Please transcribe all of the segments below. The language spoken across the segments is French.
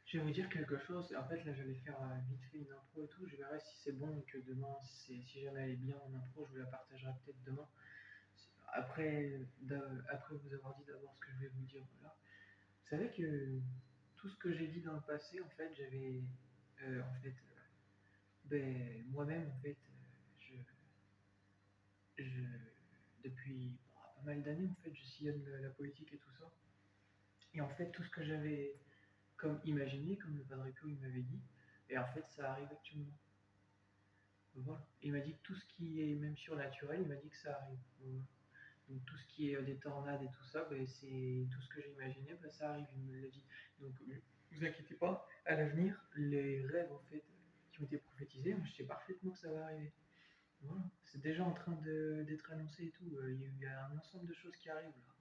Je vais vous dire quelque chose. En fait, là, j'allais faire vite fait une impro et tout. Je verrai si c'est bon et que demain, si jamais elle est bien en impro, je vous la partagerai peut-être demain. Après vous avoir dit d'abord ce que je vais vous dire, voilà. Vous savez que tout ce que j'ai dit dans le passé, en fait, ben, moi-même, en fait, je, depuis pas mal d'années, en fait, je sillonne la politique et tout ça. Et en fait, tout ce que j'avais comme imaginé, comme le Padre Pio il m'avait dit, et en fait, ça arrive actuellement. Voilà. Il m'a dit que tout ce qui est même surnaturel, il m'a dit que ça arrive. Voilà. Donc tout ce qui est des tornades et tout ça, ben, c'est tout ce que j'ai imaginé, ben, ça arrive, il me l'a dit. Donc vous inquiétez pas, à l'avenir, les rêves en fait qui ont été prophétisés, moi, je sais parfaitement que ça va arriver. Voilà. C'est déjà en train d'être annoncé et tout. Il y a un ensemble de choses qui arrivent là.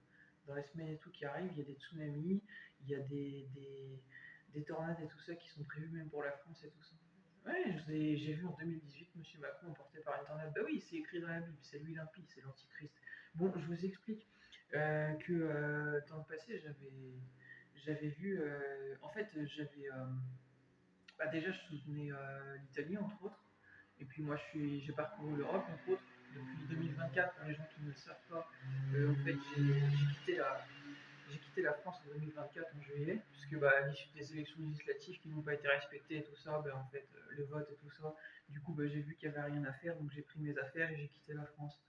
Dans les semaines et tout qui arrivent, il y a des tsunamis, il y a des tornades et tout ça qui sont prévus même pour la France et tout ça. Ouais, j'ai vu en 2018 Monsieur Macron emporté par une tornade. Bah oui, c'est écrit dans la Bible, c'est lui l'impie, c'est l'antichrist. Bon, je vous explique que dans le passé, j'avais vu. En fait, bah déjà, je soutenais l'Italie, entre autres. Et puis moi, j'ai parcouru l'Europe, entre autres, depuis 2024. Pour les gens qui ne le savent pas, en fait, j'ai quitté la France en 2024 en juillet, puisque bah, à l'issue des élections législatives qui n'ont pas été respectées et tout ça, bah, en fait, le vote et tout ça, du coup, bah, j'ai vu qu'il n'y avait rien à faire, donc j'ai pris mes affaires et j'ai quitté la France.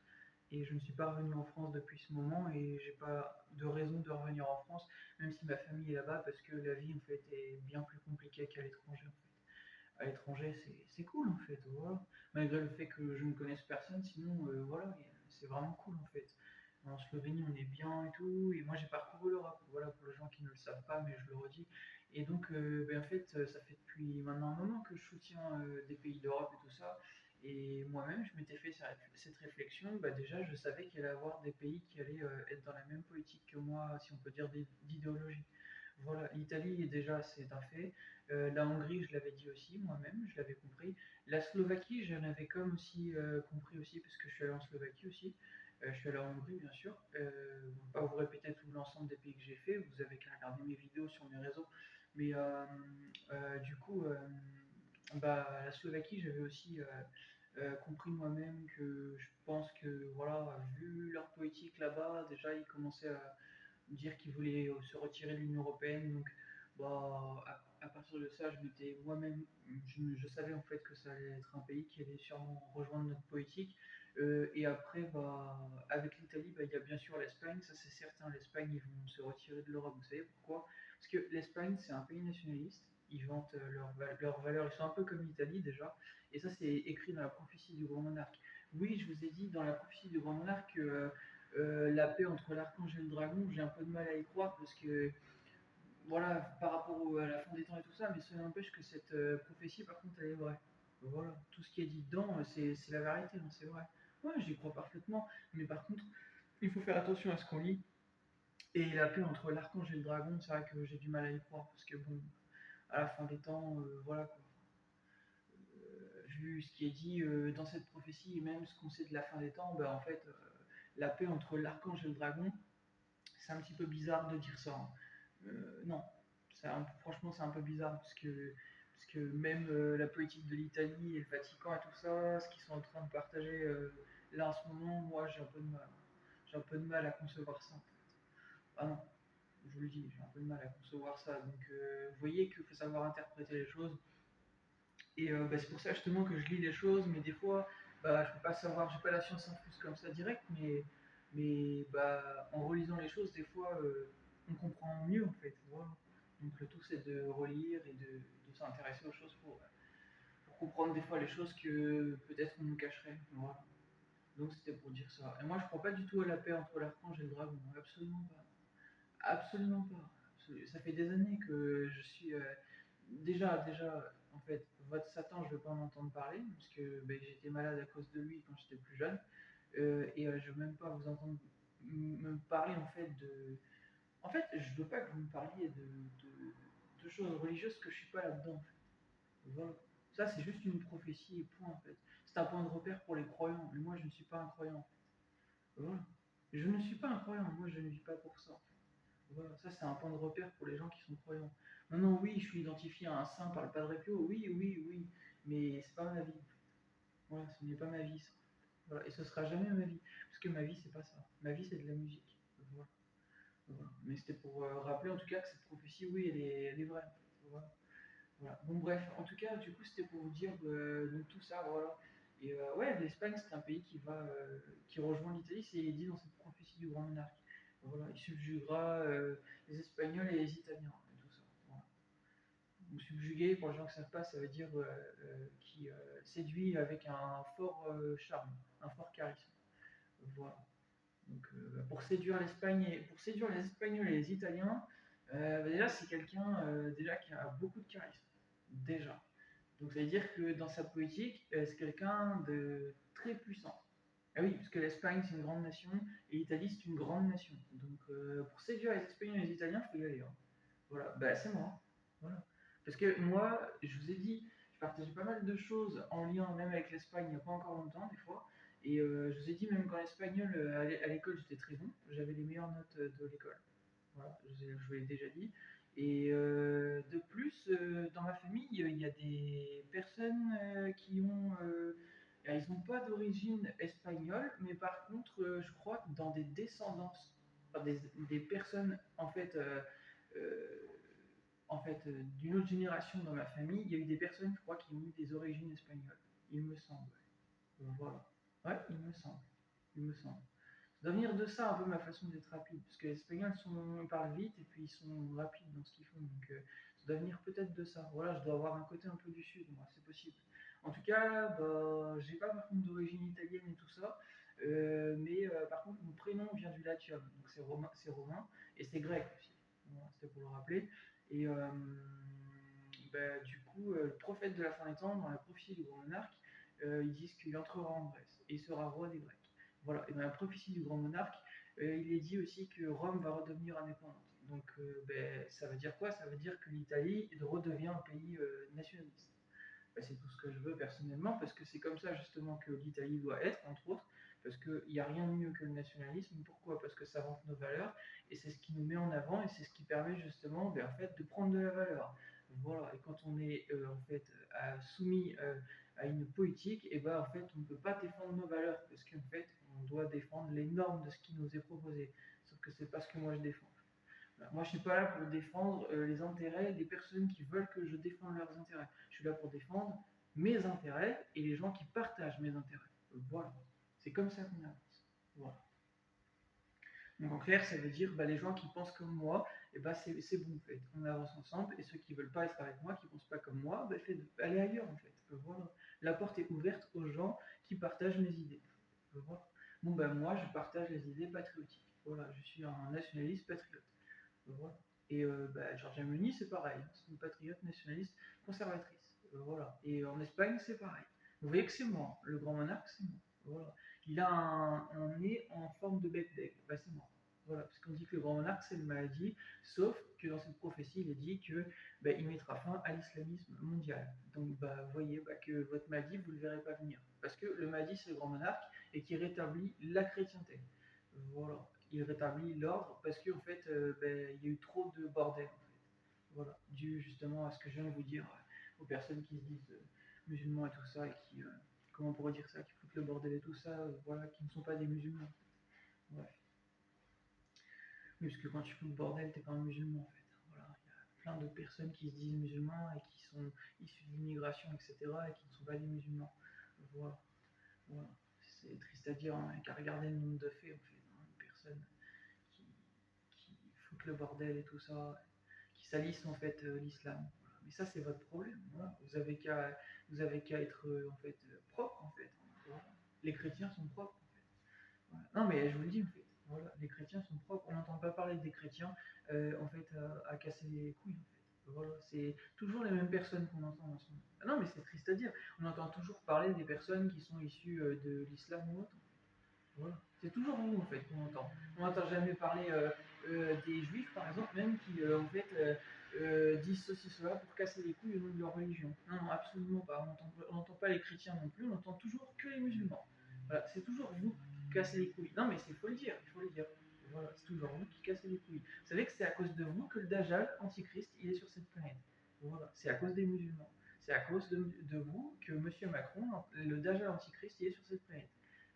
Et je ne suis pas revenu en France depuis ce moment et j'ai pas de raison de revenir en France, même si ma famille est là-bas, parce que la vie en fait est bien plus compliquée qu'à l'étranger. En fait. À l'étranger, c'est cool en fait, voilà. Malgré le fait que je ne connaisse personne, sinon voilà, c'est vraiment cool en fait. En Slovénie, on est bien et tout. Et moi, j'ai parcouru l'Europe. Voilà, pour les gens qui ne le savent pas, mais je le redis. Et donc, ben, en fait, ça fait depuis maintenant un moment que je soutiens des pays d'Europe et tout ça. Et moi-même, je m'étais fait cette réflexion. Bah, déjà, je savais qu'il allait y avoir des pays qui allaient être dans la même politique que moi, si on peut dire d'idéologie. Voilà, l'Italie, déjà, c'est un fait. La Hongrie, je l'avais dit aussi, moi-même, je l'avais compris. La Slovaquie, j'en avais comme aussi compris aussi, parce que je suis allé en Slovaquie aussi. Je suis allé en Hongrie, bien sûr. Je ne vais pas vous répéter tout l'ensemble des pays que j'ai fait. Vous avez qu'à regarder mes vidéos sur mes réseaux. Mais du coup, bah, la Slovaquie, j'avais aussi compris moi-même que je pense que, voilà, vu leur politique là-bas, déjà, ils commençaient à dire qu'ils voulaient se retirer de l'Union Européenne. Donc, bah, à partir de ça, je m'étais moi-même, je savais en fait que ça allait être un pays qui allait sûrement rejoindre notre politique. Et après, bah, avec l'Italie, bah, il y a bien sûr l'Espagne, ça c'est certain. L'Espagne, ils vont se retirer de l'Europe. Vous savez pourquoi? Parce que l'Espagne, c'est un pays nationaliste. Ils vantent leurs valeurs. Ils sont un peu comme l'Italie déjà. Et ça, c'est écrit dans la prophétie du grand monarque. Oui, je vous ai dit dans la prophétie du grand monarque que la paix entre l'archange et le dragon, j'ai un peu de mal à y croire parce que, voilà, par rapport à la fin des temps et tout ça, mais ça n'empêche que cette prophétie, par contre, elle est vraie. Voilà, tout ce qui est dit dedans, c'est la vérité, hein, c'est vrai. Ouais, j'y crois parfaitement, mais par contre, il faut faire attention à ce qu'on lit. Et la paix entre l'archange et le dragon, c'est vrai que j'ai du mal à y croire parce que, bon, à la fin des temps, voilà quoi. Vu ce qui est dit dans cette prophétie et même ce qu'on sait de la fin des temps, ben, en fait, la paix entre l'archange et le dragon, c'est un petit peu bizarre de dire ça. Hein. Non, franchement, c'est un peu bizarre parce que même la politique de l'Italie et le Vatican et tout ça, ce qu'ils sont en train de partager là en ce moment, moi j'ai un peu de mal. J'ai un peu de mal à concevoir ça en fait. Ah non, je vous le dis, j'ai un peu de mal à concevoir ça. Donc vous voyez qu'il faut savoir interpréter les choses. Et bah, c'est pour ça justement que je lis les choses, mais des fois, bah, je peux pas savoir, j'ai pas la science infuse comme ça direct, mais bah, en relisant les choses, des fois, on comprend mieux en fait. Voilà. Donc le tout c'est de relire et de s'intéresser aux choses pour comprendre des fois les choses que peut-être on nous cacherait. Voilà. Donc c'était pour dire ça. Et moi je crois pas du tout à la paix entre l'archange et le dragon, absolument pas. Absolument pas. Ça fait des années que je suis. Déjà, en fait, votre Satan, je ne veux pas en entendre parler, parce que ben, j'étais malade à cause de lui quand j'étais plus jeune. Et je ne veux même pas vous entendre me parler, en fait, de. En fait, je veux pas que vous me parliez de choses religieuses que je suis pas là-dedans. En fait. Voilà. Ça, c'est juste une prophétie et point, en fait. C'est un point de repère pour les croyants, mais moi, je ne suis pas un croyant. Voilà. Je ne suis pas un croyant, moi, je ne vis pas pour ça. Voilà, ça c'est un point de repère pour les gens qui sont croyants. Non, non, oui, je suis identifié à un saint par le Padre Pio, oui, oui, oui, mais c'est pas ma vie. Voilà, ce n'est pas ma vie, ça. Voilà, et ce sera jamais ma vie, parce que ma vie, c'est pas ça. Ma vie, c'est de la musique. Voilà, voilà. Mais c'était pour rappeler en tout cas que cette prophétie, oui, elle est vraie. Voilà. Voilà. Bon, bref, en tout cas, du coup, c'était pour vous dire de tout ça, voilà. Et ouais, l'Espagne, c'est un pays qui rejoint l'Italie, c'est dit dans cette prophétie du grand monarque. Voilà, il subjuguera les Espagnols et les Italiens, et tout ça. Voilà. Donc, subjuguer, pour les gens qui ne savent pas, ça veut dire qui séduit avec un fort charme, un fort charisme. Voilà. Donc, pour séduire l'Espagne et pour séduire les Espagnols et les Italiens, déjà c'est quelqu'un déjà qui a beaucoup de charisme. Déjà. Donc ça veut dire que dans sa politique, c'est quelqu'un de très puissant. Ah oui, parce que l'Espagne c'est une grande nation et l'Italie c'est une grande nation. Donc pour séduire les Espagnols et les Italiens, il faut y aller. Hein. Voilà, bah c'est moi. Voilà. Parce que moi, je vous ai dit, je partageais pas mal de choses en lien même avec l'Espagne il n'y a pas encore longtemps des fois. Et je vous ai dit, même quand l'espagnol, à l'école, j'étais très bon. J'avais les meilleures notes de l'école. Voilà, je vous l'ai déjà dit. Et de plus, dans ma famille, il y a des personnes qui ont. Ils n'ont pas d'origine espagnole, mais par contre, je crois que dans des descendances, enfin, des personnes euh, d'une autre génération dans ma famille, il y a eu des personnes, je crois, qui ont eu des origines espagnoles. Il me semble. Voilà. Ouais, il me semble. Il me semble. Ça doit venir de ça un peu ma façon d'être rapide, parce que les Espagnols parlent vite et puis ils sont rapides dans ce qu'ils font, donc ça doit venir peut-être de ça. Voilà, je dois avoir un côté un peu du sud, moi, c'est possible. En tout cas, bah, j'ai pas par contre d'origine italienne et tout ça, mais par contre mon prénom vient du latium, donc c'est romain et c'est grec aussi. Voilà, c'était pour le rappeler. Et bah, du coup, le prophète de la fin des temps, dans la prophétie du grand monarque, ils disent qu'il entrera en Grèce et il sera roi des Grecs. Voilà, et dans la prophétie du grand monarque, il est dit aussi que Rome va redevenir indépendante. Donc ben, ça veut dire quoi? Ça veut dire que l'Italie redevient un pays nationaliste. Ben, c'est tout ce que je veux personnellement, parce que c'est comme ça justement que l'Italie doit être, entre autres, parce qu'il n'y a rien de mieux que le nationalisme. Pourquoi? Parce que ça rentre nos valeurs, et c'est ce qui nous met en avant, et c'est ce qui permet justement ben, en fait, de prendre de la valeur. Voilà, et quand on est en fait soumis à une politique, et ben en fait on ne peut pas défendre nos valeurs, parce qu'en fait on doit défendre les normes de ce qui nous est proposé. Sauf que c'est pas ce que moi je défends. Voilà. Moi je suis pas là pour défendre les intérêts des personnes qui veulent que je défende leurs intérêts. Je suis là pour défendre mes intérêts et les gens qui partagent mes intérêts. Voilà. C'est comme ça qu'on avance. Voilà. Donc en clair, ça veut dire bah, les gens qui pensent comme moi, et bah, c'est bon en fait. On avance ensemble et ceux qui veulent pas être avec moi, qui pensent pas comme moi, bah, allez ailleurs en fait. Voilà. La porte est ouverte aux gens qui partagent mes idées. Voilà. Bon ben moi je partage les idées patriotiques. Voilà, je suis un nationaliste patriote. Voilà. Et bah, Giorgia Meloni c'est pareil, c'est une patriote nationaliste conservatrice. Voilà. Et en Espagne c'est pareil. Vous voyez que c'est moi, le grand monarque c'est moi. Voilà. Il a un nez en forme de bec d'aigle, bah, c'est moi. Voilà, parce qu'on dit que le grand monarque c'est une maladie, sauf que dans cette prophétie il est dit que bah, il mettra fin à l'islamisme mondial. Donc bah, vous voyez bah, que votre maladie vous ne le verrez pas venir. Parce que le Mahdi c'est le grand monarque et qui rétablit la chrétienté. Voilà, il rétablit l'ordre parce qu'en fait, ben, il y a eu trop de bordel. En fait. Voilà, dû justement à ce que je viens de vous dire, aux personnes qui se disent musulmans et tout ça, et qui, comment on pourrait dire ça, qui foutent le bordel et tout ça, voilà, qui ne sont pas des musulmans. Ouais. Oui, parce que quand tu fous le bordel, t'es pas un musulman en fait. Voilà, il y a plein de personnes qui se disent musulmans et qui sont issus de l'immigration, etc., et qui ne sont pas des musulmans. Voilà. Voilà. C'est triste à dire, hein, qu'à regarder le nombre de faits, en fait, hein, de personnes qui, qui foutent le bordel et tout ça, qui salissent en fait l'islam. Voilà. Mais ça, c'est votre problème. Voilà. Vous avez qu'à être en fait propre en fait. Voilà. Les chrétiens sont propres en fait. Voilà. Non, mais je vous le dis en fait. Voilà. Les chrétiens sont propres. On n'entend pas parler des chrétiens en fait à casser les couilles en fait. Voilà, c'est toujours les mêmes personnes qu'on entend en ce moment. Ah non, mais c'est triste à dire. On entend toujours parler des personnes qui sont issues de l'islam ou autre. Voilà. C'est toujours vous en fait qu'on entend. On n'entend jamais parler des juifs par exemple, même qui en fait disent ceci, cela pour casser les couilles au nom de leur religion. Non, non, absolument pas. On n'entend pas les chrétiens non plus, on entend toujours que les musulmans. Voilà, c'est toujours vous qui cassez les couilles. Non, mais il faut le dire, il faut le dire. Voilà, c'est toujours vous qui cassez les couilles. Vous savez que c'est à cause de vous que le Dajjal, antichrist, il est sur cette planète. Voilà, c'est à cause des musulmans. C'est à cause de vous que Monsieur Macron, le Dajjal antichrist, il est sur cette planète.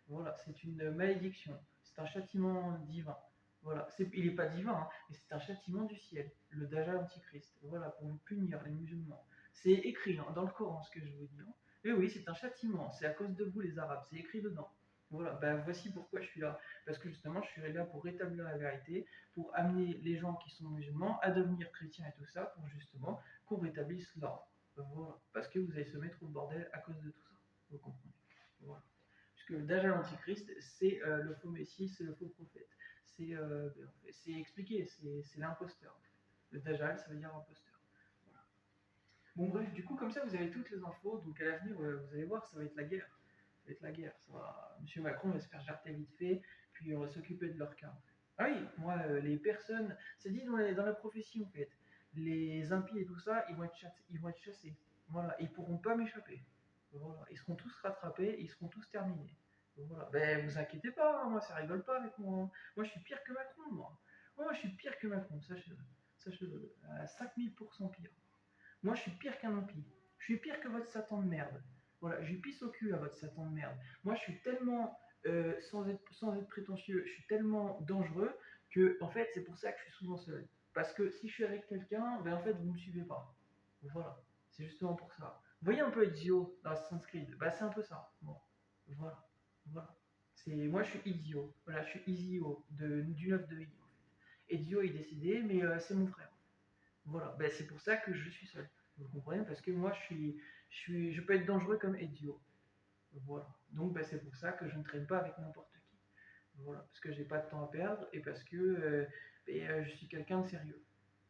Voilà, c'est une malédiction. C'est un châtiment divin. Voilà, il n'est pas divin, hein, mais c'est un châtiment du ciel. Le Dajjal antichrist. Voilà, pour vous punir, les musulmans. C'est écrit hein, dans le Coran, ce que je vous dis. Hein. Et oui, c'est un châtiment. C'est à cause de vous, les Arabes. C'est écrit dedans. Voilà, ben voici pourquoi je suis là. Parce que justement, je suis là pour rétablir la vérité, pour amener les gens qui sont musulmans à devenir chrétiens et tout ça, pour justement qu'on rétablisse l'ordre. Voilà. Parce que vous allez se mettre au bordel à cause de tout ça. Vous comprenez. Voilà. Puisque le Dajjal Antichrist, c'est le faux Messie, c'est le faux prophète. C'est expliqué, c'est l'imposteur. Le Dajjal, ça veut dire imposteur. Voilà. Bon bref, du coup, comme ça, vous avez toutes les infos. Donc à l'avenir, vous allez voir, ça va être la guerre. Ça va être la guerre. Monsieur Macron va se faire jarter vite fait, puis on va s'occuper de leur cas. Ah oui, moi, les personnes, c'est dit dans la prophétie en fait, les impies et tout ça, ils vont être chassés. Voilà, ils pourront pas m'échapper. Voilà, ils seront tous rattrapés, ils seront tous terminés. Voilà, ben vous inquiétez pas, hein, moi ça rigole pas avec moi. Moi je suis pire que Macron, moi. Moi je suis pire que Macron, sachez-le. Sachez-le, à 5000% pire. Moi, je suis pire qu'un impie. Je suis pire que votre Satan de merde. Voilà, je pisse au cul à votre Satan de merde. Moi, je suis tellement, sans être prétentieux, je suis tellement dangereux que, en fait, c'est pour ça que je suis souvent seul. Parce que si je suis avec quelqu'un, ben en fait, vous ne me suivez pas. Voilà, c'est justement pour ça. Vous voyez un peu Ezio dans Assassin's Creed. Bah, c'est un peu ça. Bon, voilà, voilà. Moi, je suis Ezio. Voilà, je suis Ezio du 9 de I. Ezio est décédé, mais c'est mon frère. Voilà, ben, c'est pour ça que je suis seul. Vous comprenez? Parce que moi, je peux être dangereux comme idiot. Voilà. Donc, ben, c'est pour ça que je ne traîne pas avec n'importe qui. Voilà. Parce que j'ai pas de temps à perdre et parce que je suis quelqu'un de sérieux.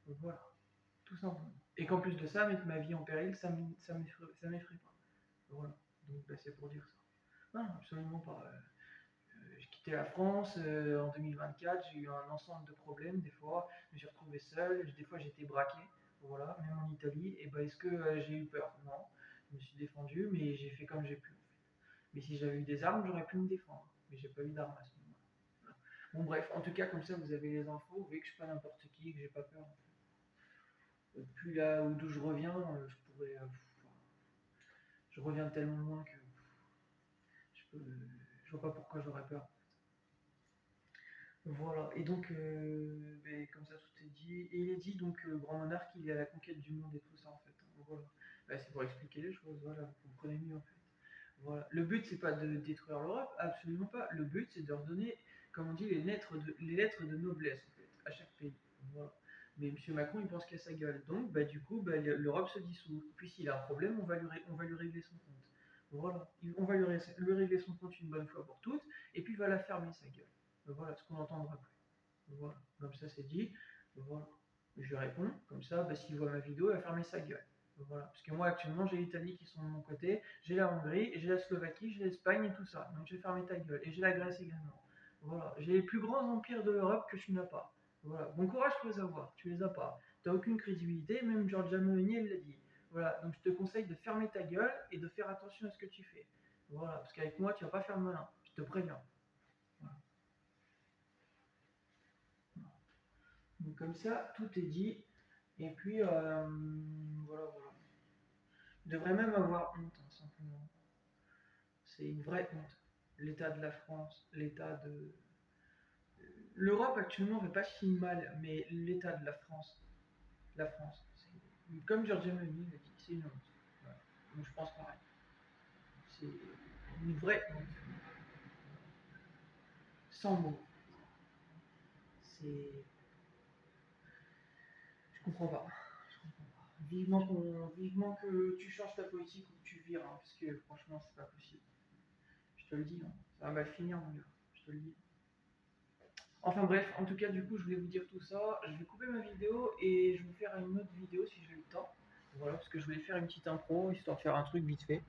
Voilà. Tout simplement. Et qu'en plus de ça, mettre ma vie en péril, ça m'effraie pas. Voilà. Donc, ben, c'est pour dire ça. Non, absolument pas. J'ai quitté la France en 2024, j'ai eu un ensemble de problèmes, des fois je me suis retrouvé seul, des fois j'ai été braqué, voilà, même en Italie, et ben est-ce que j'ai eu peur? Non, je me suis défendu, mais j'ai fait comme j'ai pu en fait. Mais si j'avais eu des armes, j'aurais pu me défendre, mais j'ai pas eu d'armes à ce moment-là. Voilà. Bon bref, en tout cas comme ça vous avez les infos, vous voyez que je suis pas n'importe qui, que j'ai pas peur. Plus là où d'où je reviens, je reviens tellement loin que je vois pas pourquoi j'aurais peur. Voilà, et donc, ben, comme ça tout est dit. Et il est dit, donc, grand monarque, il est à la conquête du monde et tout ça, en fait. Donc, voilà. Ben, c'est pour expliquer les choses, voilà, vous comprenez mieux, en fait. Voilà. Le but, c'est pas de détruire l'Europe, absolument pas. Le but, c'est de leur donner, comme on dit, les lettres de noblesse, en fait, à chaque pays. Voilà. Mais M. Macron, il pense qu'à sa gueule. Donc, bah, du coup, bah, l'Europe se dissout. Puis s'il a un problème, on va lui régler son compte. Voilà. On va lui régler son compte une bonne fois pour toutes, et puis il va la fermer, sa gueule. Voilà, ce qu'on n'entendra plus. Voilà, comme ça c'est dit. Voilà. Je lui réponds, comme ça, bah, s'il voit ma vidéo, il va fermer sa gueule. Voilà. Parce que moi actuellement j'ai l'Italie qui sont de mon côté, j'ai la Hongrie, j'ai la Slovaquie, j'ai l'Espagne et tout ça. Donc je vais fermer ta gueule. Et j'ai la Grèce également. Voilà. J'ai les plus grands empires de l'Europe que tu n'as pas. Voilà. Bon courage pour les avoir, tu les as pas. Tu n'as aucune crédibilité, même Giorgia Meloni elle l'a dit. Voilà. Donc je te conseille de fermer ta gueule et de faire attention à ce que tu fais. Voilà. Parce qu'avec moi tu vas pas faire le malin. Je te préviens. Voilà. Donc comme ça, tout est dit. Et puis, voilà, voilà. Il devrait même avoir honte, hein, simplement. C'est une vraie honte. L'état de la France, l'état de... L'Europe actuellement ne va pas si mal, mais l'état de la France, comme Giorgia Meloni l'a dit, c'est une honte. Voilà. Donc je pense pareil. C'est une vraie honte. Sans mots. C'est... Je comprends pas. Vivement que tu changes ta politique ou que tu vires, hein, parce que franchement, c'est pas possible. Je te le dis, hein. Ça va mal finir, mon gars. Je te le dis. Enfin bref, en tout cas, du coup, je voulais vous dire tout ça. Je vais couper ma vidéo et je vais vous faire une autre vidéo si j'ai le temps. Voilà, parce que je voulais faire une petite impro, histoire de faire un truc vite fait.